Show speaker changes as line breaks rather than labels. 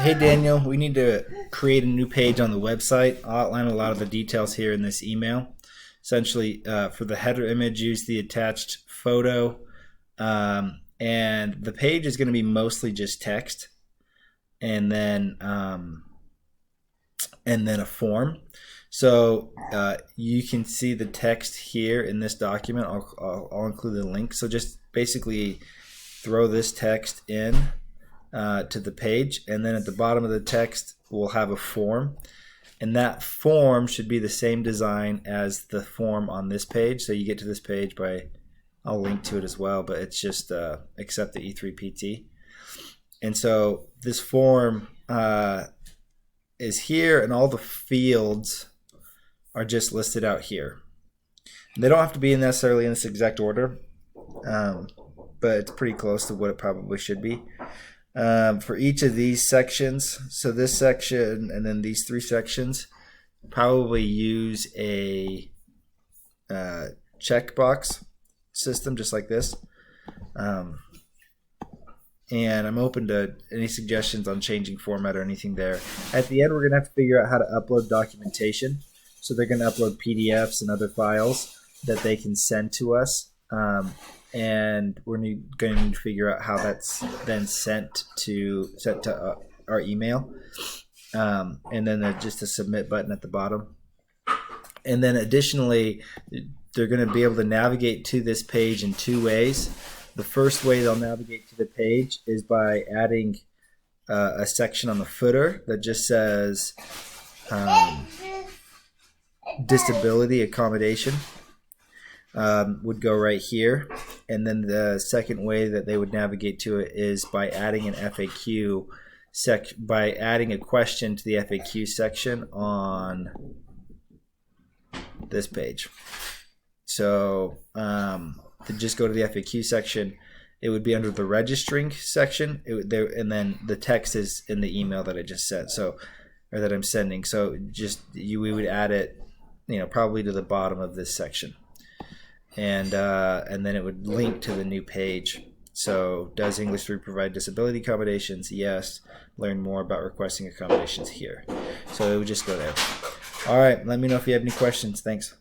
Hey Daniel, we need to create a new page on the website. I'll outline a lot of the details here in this email. Essentially, for the header image, use the attached photo, and the page is going to be mostly just text, and then a form. So you can see the text here in this document. I'll include the link. So just basically throw this text in to the page, and then at the bottom of the text we'll have a form, and that form should be the same design as the form on this page. So you get to this page by, I'll link to it as well, but it's just accept the E3PT. And so this form is here, and all the fields are just listed out here. They don't have to be necessarily in this exact order, but it's pretty close to what it probably should be. For each of these sections, so this section and then these three sections, probably use a checkbox system just like this. And I'm open to any suggestions on changing format or anything there. At the end, we're going to have to figure out how to upload documentation. So they're going to upload PDFs and other files that they can send to us. And we're going to need to figure out how that's then sent to our email. And then there's just a submit button at the bottom. And then additionally, they're going to be able to navigate to this page in two ways. The first way they'll navigate to the page is by adding a section on the footer that just says disability accommodation. Would go right here. And then the second way that they would navigate to it is by adding an FAQ by adding a question to the FAQ section on this page. So to just go to the FAQ section, it would be under the registering section, and then the text is in the email that I just sent, or that I'm sending. So we would add it, probably to the bottom of this section. And then it would link to the new page. So, does English 3 provide disability accommodations? Yes. Learn more about requesting accommodations here. So it would just go there. All right. Let me know if you have any questions. Thanks.